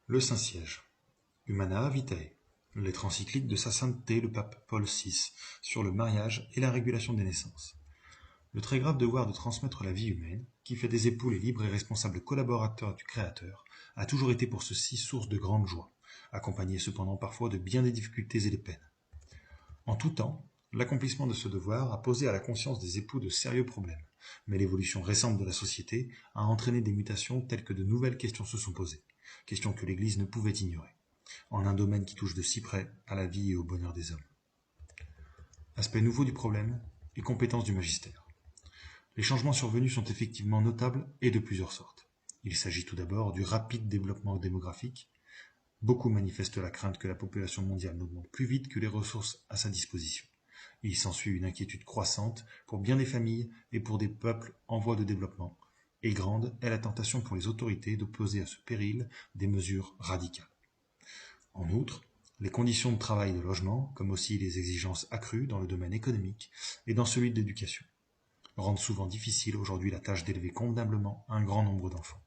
Le Saint-Siège. Humana Vitae. Lettre encyclique de sa sainteté le pape Paul VI sur le mariage et la régulation des naissances. Le très grave devoir de transmettre la vie humaine, qui fait des époux les libres et responsables collaborateurs du Créateur, a toujours été pour ceux-ci source de grande joie, accompagné cependant parfois de bien des difficultés et des peines. En tout temps, l'accomplissement de ce devoir a posé à la conscience des époux de sérieux problèmes, mais l'évolution récente de la société a entraîné des mutations telles que de nouvelles questions se sont posées, questions que l'Église ne pouvait ignorer, en un domaine qui touche de si près à la vie et au bonheur des hommes. Aspect nouveau du problème et compétences du magistère. Les changements survenus sont effectivement notables et de plusieurs sortes. Il s'agit tout d'abord du rapide développement démographique. Beaucoup manifestent la crainte que la population mondiale n'augmente plus vite que les ressources à sa disposition. Il s'ensuit une inquiétude croissante pour bien des familles et pour des peuples en voie de développement, et grande est la tentation pour les autorités d'opposer à ce péril des mesures radicales. En outre, les conditions de travail et de logement, comme aussi les exigences accrues dans le domaine économique et dans celui de l'éducation, rendent souvent difficile aujourd'hui la tâche d'élever convenablement un grand nombre d'enfants.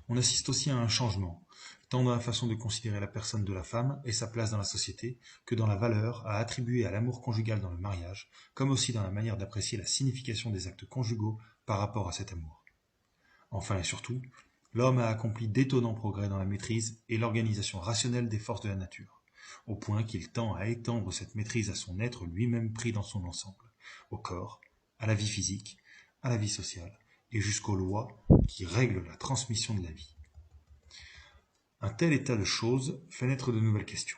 On assiste aussi à un changement, tant dans la façon de considérer la personne de la femme et sa place dans la société, que dans la valeur à attribuer à l'amour conjugal dans le mariage, comme aussi dans la manière d'apprécier la signification des actes conjugaux par rapport à cet amour. Enfin et surtout, l'homme a accompli d'étonnants progrès dans la maîtrise et l'organisation rationnelle des forces de la nature, au point qu'il tend à étendre cette maîtrise à son être lui-même pris dans son ensemble, au corps, à la vie physique, à la vie sociale, et jusqu'aux lois qui règlent la transmission de la vie. Un tel état de choses fait naître de nouvelles questions.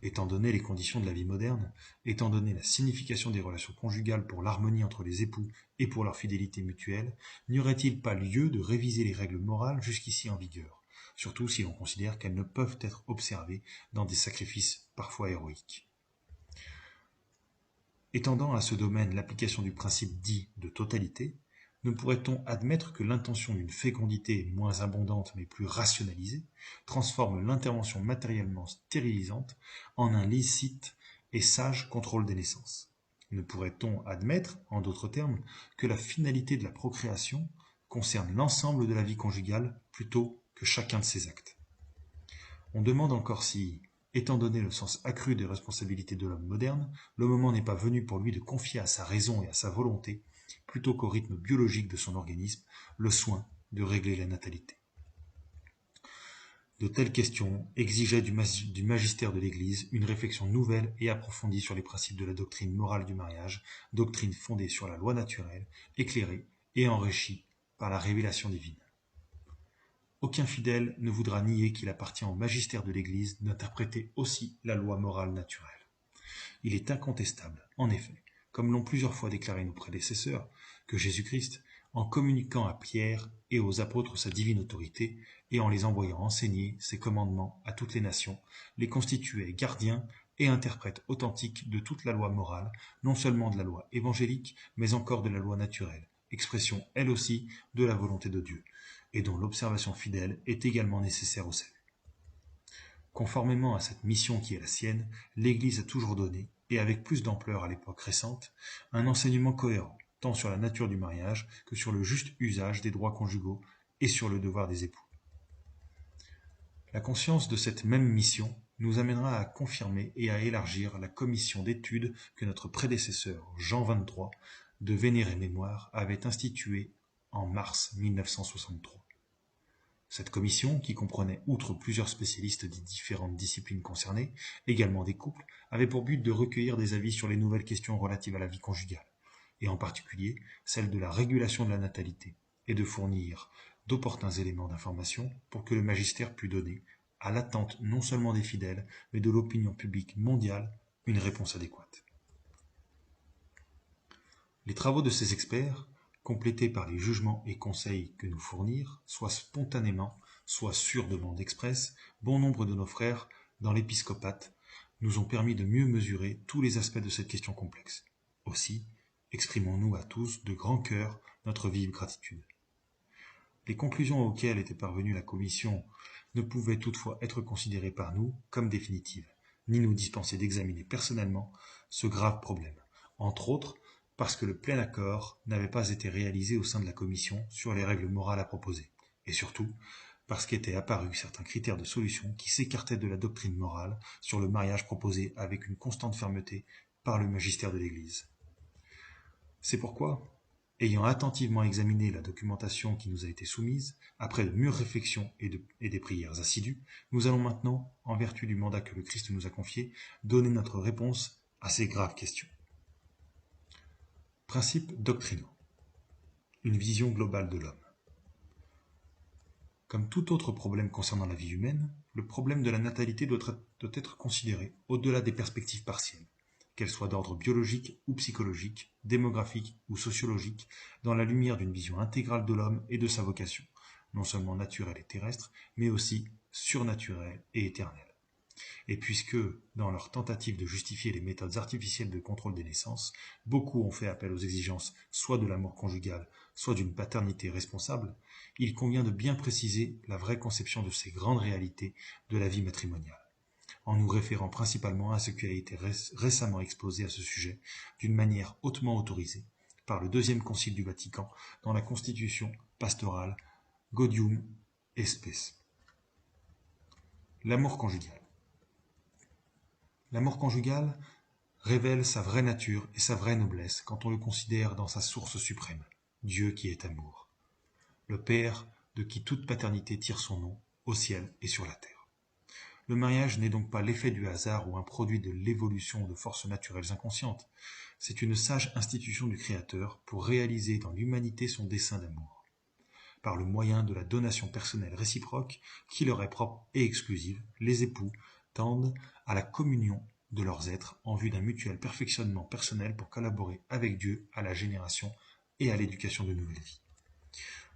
Étant donné les conditions de la vie moderne, étant donné la signification des relations conjugales pour l'harmonie entre les époux et pour leur fidélité mutuelle, n'y aurait-il pas lieu de réviser les règles morales jusqu'ici en vigueur, surtout si l'on considère qu'elles ne peuvent être observées dans des sacrifices parfois héroïques. Étendant à ce domaine l'application du principe dit de totalité, ne pourrait-on admettre que l'intention d'une fécondité moins abondante mais plus rationalisée transforme l'intervention matériellement stérilisante en un licite et sage contrôle des naissances? Ne pourrait-on admettre, en d'autres termes, que la finalité de la procréation concerne l'ensemble de la vie conjugale plutôt que chacun de ses actes? On demande encore si, étant donné le sens accru des responsabilités de l'homme moderne, le moment n'est pas venu pour lui de confier à sa raison et à sa volonté, plutôt qu'au rythme biologique de son organisme, le soin de régler la natalité. De telles questions exigeaient du magistère de l'Église une réflexion nouvelle et approfondie sur les principes de la doctrine morale du mariage, doctrine fondée sur la loi naturelle, éclairée et enrichie par la révélation divine. Aucun fidèle ne voudra nier qu'il appartient au magistère de l'Église d'interpréter aussi la loi morale naturelle. Il est incontestable, en effet, comme l'ont plusieurs fois déclaré nos prédécesseurs, que Jésus-Christ, en communiquant à Pierre et aux apôtres sa divine autorité, et en les envoyant enseigner ses commandements à toutes les nations, les constituait gardiens et interprètes authentiques de toute la loi morale, non seulement de la loi évangélique, mais encore de la loi naturelle, expression elle aussi de la volonté de Dieu, et dont l'observation fidèle est également nécessaire au salut. Conformément à cette mission qui est la sienne, l'Église a toujours donné, et avec plus d'ampleur à l'époque récente, un enseignement cohérent, tant sur la nature du mariage que sur le juste usage des droits conjugaux et sur le devoir des époux. La conscience de cette même mission nous amènera à confirmer et à élargir la commission d'études que notre prédécesseur Jean XXIII, de vénérée mémoire, avait instituée en mars 1963. Cette commission, qui comprenait, outre plusieurs spécialistes des différentes disciplines concernées, également des couples, avait pour but de recueillir des avis sur les nouvelles questions relatives à la vie conjugale, et en particulier celle de la régulation de la natalité, et de fournir d'opportuns éléments d'information pour que le magistère pût donner, à l'attente non seulement des fidèles, mais de l'opinion publique mondiale, une réponse adéquate. Les travaux de ces experts, complétés par les jugements et conseils que nous fournirent, soit spontanément, soit sur demande expresse, bon nombre de nos frères, dans l'épiscopat, nous ont permis de mieux mesurer tous les aspects de cette question complexe. Aussi, exprimons-nous à tous de grand cœur notre vive gratitude. Les conclusions auxquelles était parvenue la commission ne pouvaient toutefois être considérées par nous comme définitives, ni nous dispenser d'examiner personnellement ce grave problème, entre autres parce que le plein accord n'avait pas été réalisé au sein de la commission sur les règles morales à proposer, et surtout parce qu'étaient apparus certains critères de solution qui s'écartaient de la doctrine morale sur le mariage proposé avec une constante fermeté par le magistère de l'Église. C'est pourquoi, ayant attentivement examiné la documentation qui nous a été soumise, après de mûres réflexions et des prières assidues, nous allons maintenant, en vertu du mandat que le Christ nous a confié, donner notre réponse à ces graves questions. Principes doctrinaux. Une vision globale de l'homme. Comme tout autre problème concernant la vie humaine, le problème de la natalité doit être considéré au-delà des perspectives partielles, qu'elles soient d'ordre biologique ou psychologique, démographique ou sociologique, dans la lumière d'une vision intégrale de l'homme et de sa vocation, non seulement naturelle et terrestre, mais aussi surnaturelle et éternelle. Et puisque, dans leur tentative de justifier les méthodes artificielles de contrôle des naissances, beaucoup ont fait appel aux exigences soit de l'amour conjugal, soit d'une paternité responsable, il convient de bien préciser la vraie conception de ces grandes réalités de la vie matrimoniale, en nous référant principalement à ce qui a été récemment exposé à ce sujet d'une manière hautement autorisée par le Deuxième Concile du Vatican dans la Constitution pastorale Gaudium et Spes. L'amour conjugal. L'amour conjugal révèle sa vraie nature et sa vraie noblesse quand on le considère dans sa source suprême, Dieu qui est amour, le Père de qui toute paternité tire son nom, au ciel et sur la terre. Le mariage n'est donc pas l'effet du hasard ou un produit de l'évolution de forces naturelles inconscientes, c'est une sage institution du Créateur pour réaliser dans l'humanité son dessein d'amour, par le moyen de la donation personnelle réciproque qui leur est propre et exclusive. Les époux tendent à la communion de leurs êtres en vue d'un mutuel perfectionnement personnel pour collaborer avec Dieu à la génération et à l'éducation de nouvelles vies.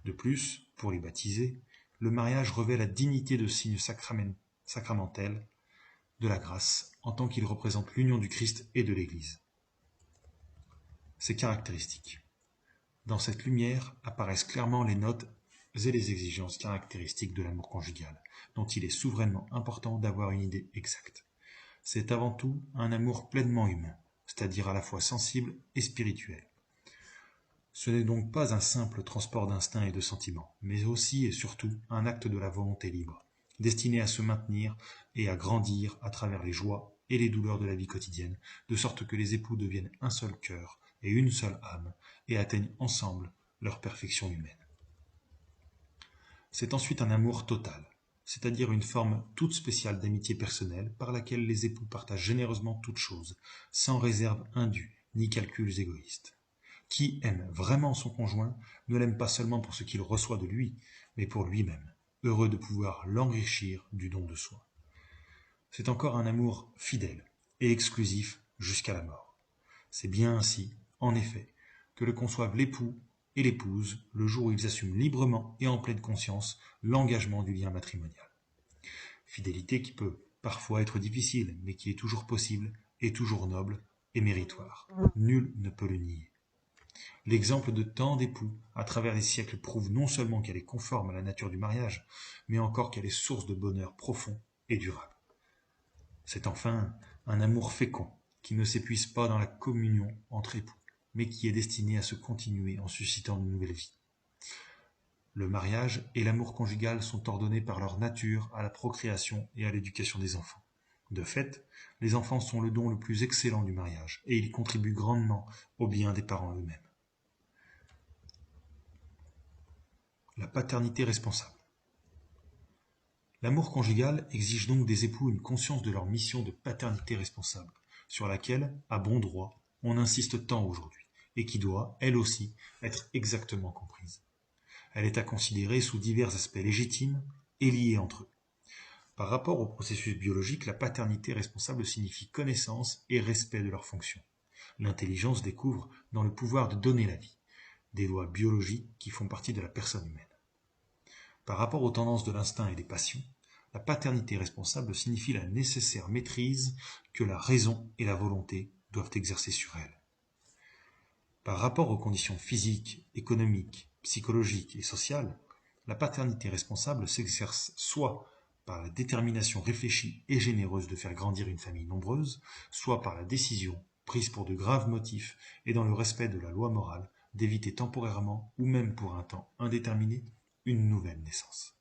De plus, pour les baptisés, le mariage revêt la dignité de signe sacramentel de la grâce en tant qu'il représente l'union du Christ et de l'Église. Ses caractéristiques. Dans cette lumière apparaissent clairement les notes et les exigences caractéristiques de l'amour conjugal, dont il est souverainement important d'avoir une idée exacte. C'est avant tout un amour pleinement humain, c'est-à-dire à la fois sensible et spirituel. Ce n'est donc pas un simple transport d'instincts et de sentiments, mais aussi et surtout un acte de la volonté libre, destiné à se maintenir et à grandir à travers les joies et les douleurs de la vie quotidienne, de sorte que les époux deviennent un seul cœur et une seule âme, et atteignent ensemble leur perfection humaine. C'est ensuite un amour total, c'est-à-dire une forme toute spéciale d'amitié personnelle par laquelle les époux partagent généreusement toutes choses, sans réserve indue ni calculs égoïstes. Qui aime vraiment son conjoint ne l'aime pas seulement pour ce qu'il reçoit de lui, mais pour lui-même, heureux de pouvoir l'enrichir du don de soi. C'est encore un amour fidèle et exclusif jusqu'à la mort. C'est bien ainsi, en effet, que le conçoivent l'époux et l'épouse le jour où ils assument librement et en pleine conscience l'engagement du lien matrimonial. Fidélité qui peut parfois être difficile, mais qui est toujours possible et toujours noble et méritoire. Nul ne peut le nier. L'exemple de tant d'époux à travers les siècles prouve non seulement qu'elle est conforme à la nature du mariage, mais encore qu'elle est source de bonheur profond et durable. C'est enfin un amour fécond qui ne s'épuise pas dans la communion entre époux, mais qui est destiné à se continuer en suscitant de nouvelles vies. Le mariage et l'amour conjugal sont ordonnés par leur nature à la procréation et à l'éducation des enfants. De fait, les enfants sont le don le plus excellent du mariage, et ils contribuent grandement au bien des parents eux-mêmes. La paternité responsable. L'amour conjugal exige donc des époux une conscience de leur mission de paternité responsable, sur laquelle, à bon droit, on insiste tant aujourd'hui, et qui doit, elle aussi, être exactement comprise. Elle est à considérer sous divers aspects légitimes et liés entre eux. Par rapport au processus biologique, la paternité responsable signifie connaissance et respect de leurs fonctions. L'intelligence découvre dans le pouvoir de donner la vie, des lois biologiques qui font partie de la personne humaine. Par rapport aux tendances de l'instinct et des passions, la paternité responsable signifie la nécessaire maîtrise que la raison et la volonté doivent exercer sur elle. Par rapport aux conditions physiques, économiques, psychologiques et sociales, la paternité responsable s'exerce soit par la détermination réfléchie et généreuse de faire grandir une famille nombreuse, soit par la décision, prise pour de graves motifs et dans le respect de la loi morale, d'éviter temporairement ou même pour un temps indéterminé une nouvelle naissance.